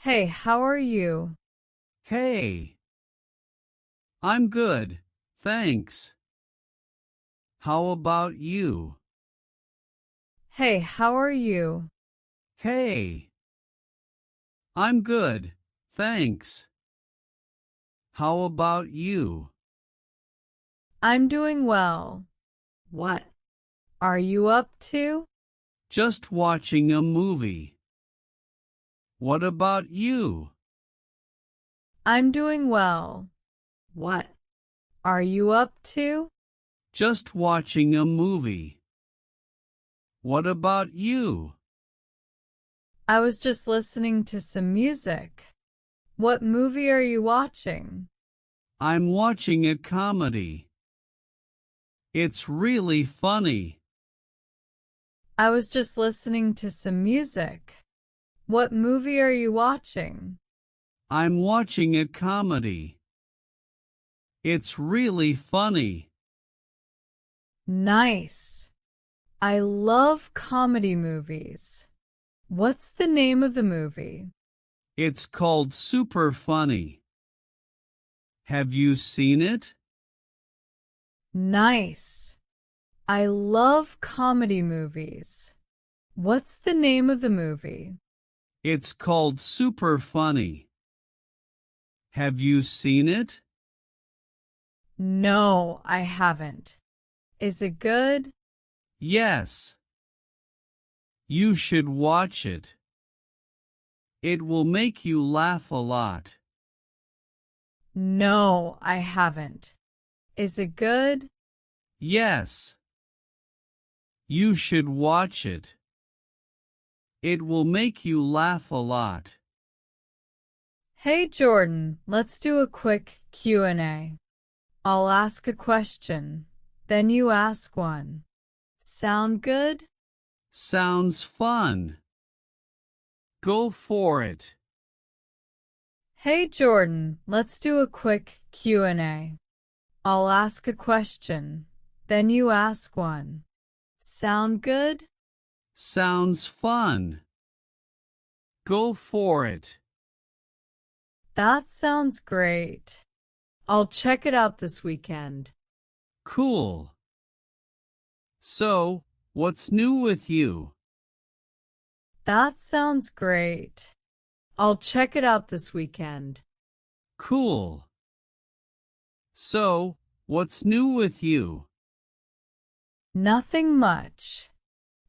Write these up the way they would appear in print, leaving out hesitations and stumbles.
Hey, how are you? Hey, I'm good, thanks. How about you? Hey, how are you? Hey, I'm good, thanks. How about you? I'm doing well. What are you up to? Just watching a movie. What about you? I'm doing well. What are you up to? Just watching a movie. What about you? I was just listening to some music. What movie are you watching? I'm watching a comedy. It's really funny. I was just listening to some music. What movie are you watching? I'm watching a comedy. It's really funny. Nice. I love comedy movies. What's the name of the movie? It's called Super Funny. Have you seen it? Nice. I love comedy movies. What's the name of the movie? It's called Super Funny. Have you seen it? No, I haven't. Is it good? Yes. You should watch it. It will make you laugh a lot. No, I haven't. Is it good? Yes. You should watch it. It will make you laugh a lot. Hey Jordan, let's do a quick Q&A. I'll ask a question, then you ask one. Sound good? Sounds fun. Go for it. Hey Jordan, let's do a quick Q&A. I'll ask a question, then you ask one. Sound good? Sounds fun. Go for it. That sounds great. I'll check it out this weekend. Cool. So, what's new with you? That sounds great. I'll check it out this weekend. Cool. So, what's new with you? Nothing much.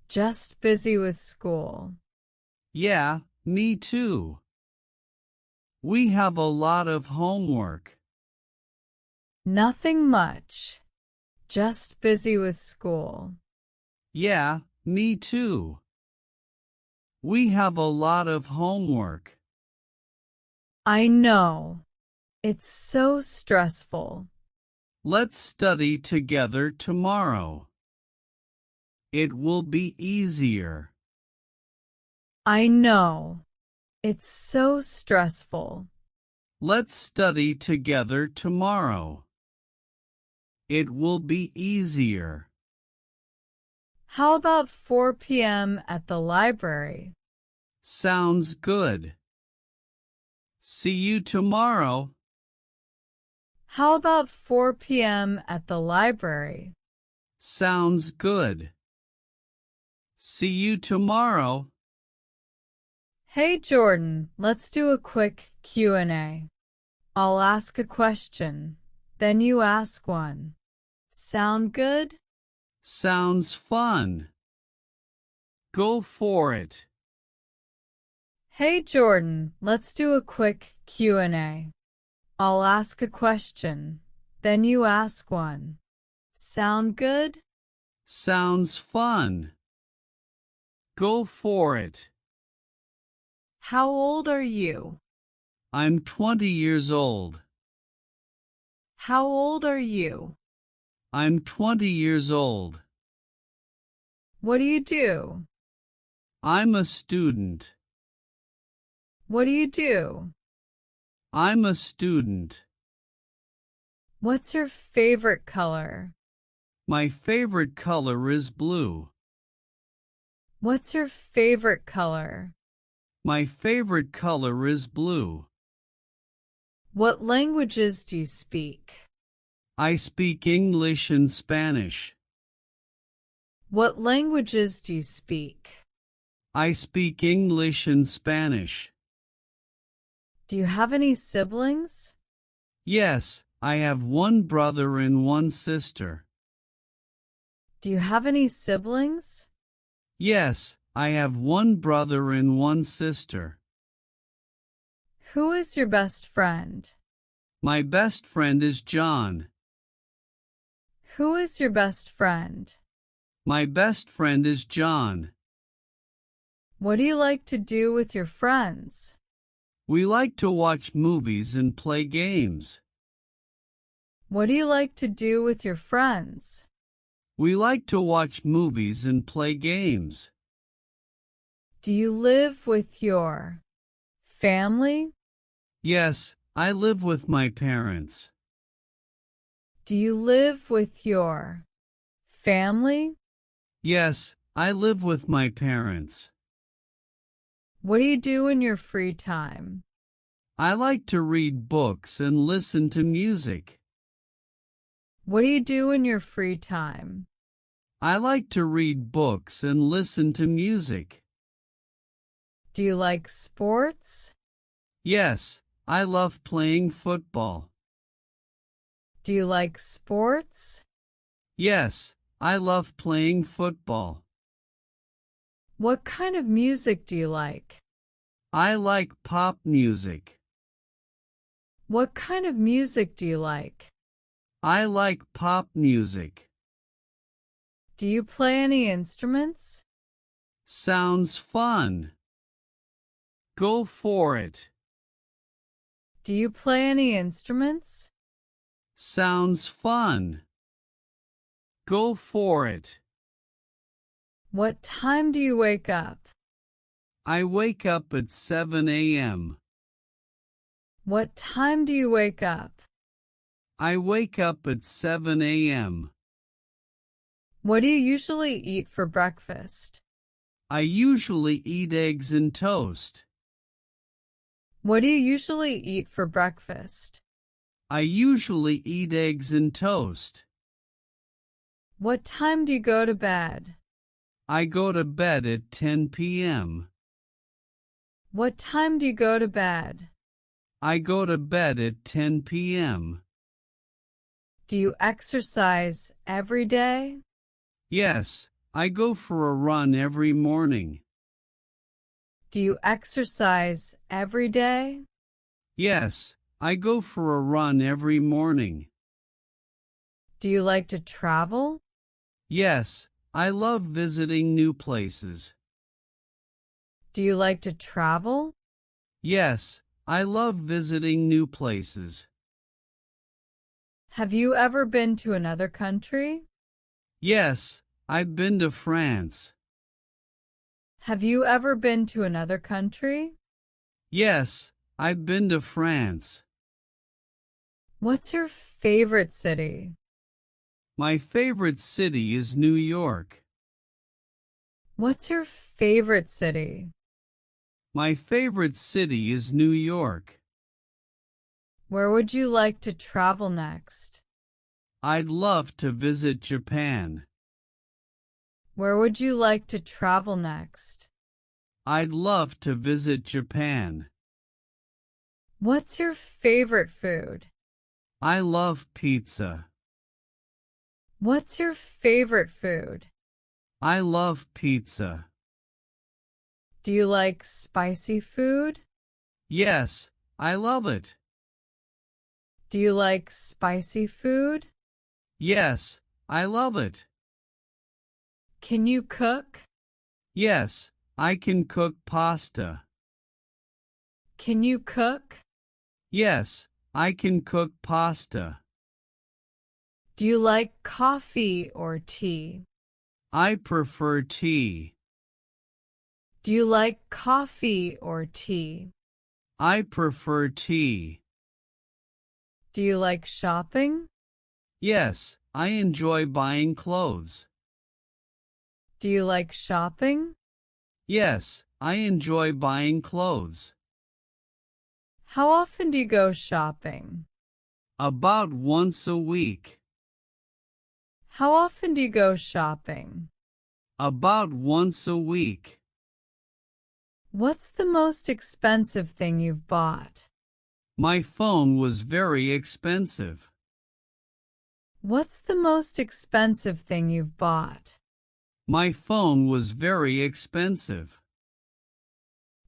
Just busy with school. Yeah, me too. We have a lot of homework. Nothing much. Just busy with school. Yeah, me too. We have a lot of homework. I know. It's so stressful. Let's study together tomorrow. It will be easier. I know. It's so stressful. Let's study together tomorrow. It will be easier. How about 4 p.m. at the library? Sounds good. See you tomorrow. How about 4 p.m. at the library? Sounds good. See you tomorrow. Hey Jordan, let's do a quick Q&A. I'll ask a question, then you ask one. Sound good? Sounds fun. Go for it. Hey Jordan, let's do a quick Q&A. I'll ask a question, then you ask one. Sound good? Sounds fun. Go for it. How old are you? I'm 20 years old. How old are you? I'm 20 years old. What do you do? I'm a student. What do you do? I'm a student. What's your favorite color? My favorite color is blue. What's your favorite color? My favorite color is blue. What languages do you speak? I speak English and Spanish. What languages do you speak? I speak English and Spanish. Do you have any siblings? Yes, I have one brother and one sister. Do you have any siblings? Yes, I have one brother and one sister. Who is your best friend? My best friend is John. Who is your best friend? My best friend is John. What do you like to do with your friends? We like to watch movies and play games. What do you like to do with your friends? We like to watch movies and play games. Do you live with your family? Yes, I live with my parents. Do you live with your family? Yes, I live with my parents. What do you do in your free time? I like to read books and listen to music. What do you do in your free time? I like to read books and listen to music. Do you like sports? Yes, I love playing football. Do you like sports? Yes, I love playing football. What kind of music do you like? I like pop music. What kind of music do you like? I like pop music. Do you play any instruments? Sounds fun. Go for it. Do you play any instruments? Sounds fun. Go for it. What time do you wake up? I wake up at 7 a.m. What time do you wake up? I wake up at 7 a.m. What do you usually eat for breakfast? I usually eat eggs and toast. What do you usually eat for breakfast? I usually eat eggs and toast. What time do you go to bed? I go to bed at 10 p.m. What time do you go to bed? I go to bed at 10 p.m. Do you exercise every day? Yes, I go for a run every morning. Do you exercise every day? Yes, I go for a run every morning. Do you like to travel? Yes, I love visiting new places. Do you like to travel? Yes, I love visiting new places. Have you ever been to another country? Yes, I've been to France. Have you ever been to another country? Yes, I've been to France. What's your favorite city? My favorite city is New York. What's your favorite city? My favorite city is New York. Where would you like to travel next? I'd love to visit Japan. Where would you like to travel next? I'd love to visit Japan. What's your favorite food? I love pizza. What's your favorite food? I love pizza. Do you like spicy food? Yes, I love it. Do you like spicy food? Yes, I love it. Can you cook? Yes, I can cook pasta. Can you cook? Yes, I can cook pasta. Do you like coffee or tea? I prefer tea. Do you like coffee or tea? I prefer tea. Do you like shopping? Yes, I enjoy buying clothes. Do you like shopping? Yes, I enjoy buying clothes. How often do you go shopping? About once a week. How often do you go shopping? About once a week. What's the most expensive thing you've bought? My phone was very expensive. What's the most expensive thing you've bought? My phone was very expensive.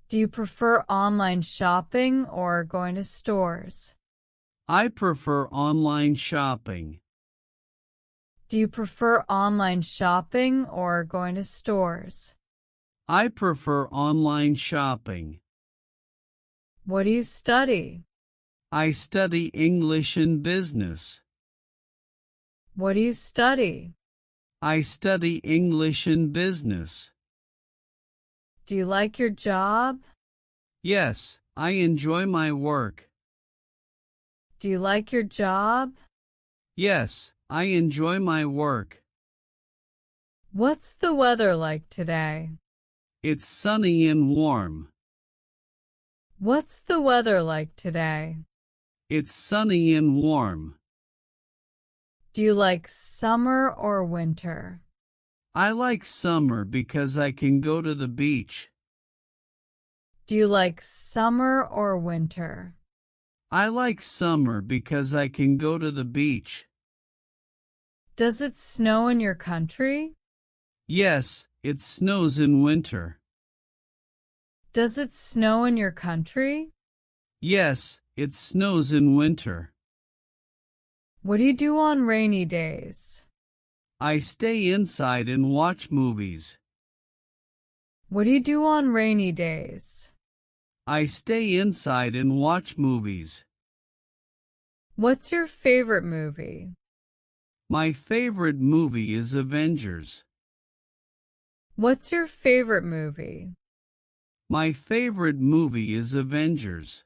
Do you prefer online shopping or going to stores? I prefer online shopping. Do you prefer online shopping or going to stores? I prefer online shopping. What do you study? I study English and business. What do you study? I study English and business. Do you like your job? Yes, I enjoy my work. Do you like your job? Yes, I enjoy my work. What's the weather like today? It's sunny and warm. What's the weather like today? It's sunny and warm. Do you like summer or winter? I like summer because I can go to the beach. Do you like summer or winter? I like summer because I can go to the beach. Does it snow in your country? Yes, it snows in winter. Does it snow in your country? Yes, it snows in winter. What do you do on rainy days? I stay inside and watch movies. What do you do on rainy days? I stay inside and watch movies. What's your favorite movie? My favorite movie is Avengers. What's your favorite movie? My favorite movie is Avengers.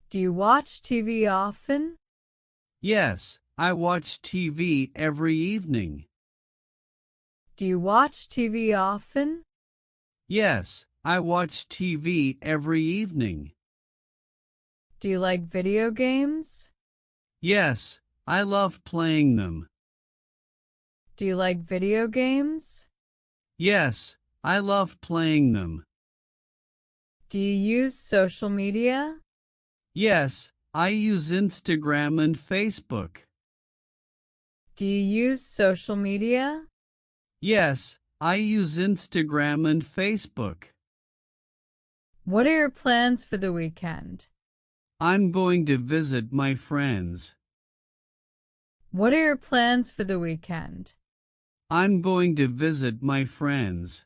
Do you watch TV often? Yes, I watch TV every evening. Do you watch TV often? Yes, I watch TV every evening. Do you like video games? Yes, I love playing them. Do you like video games? Yes, I love playing them. Do you use social media? Yes, I use Instagram and Facebook. Do you use social media? Yes, I use Instagram and Facebook. What are your plans for the weekend? I'm going to visit my friends. What are your plans for the weekend? I'm going to visit my friends.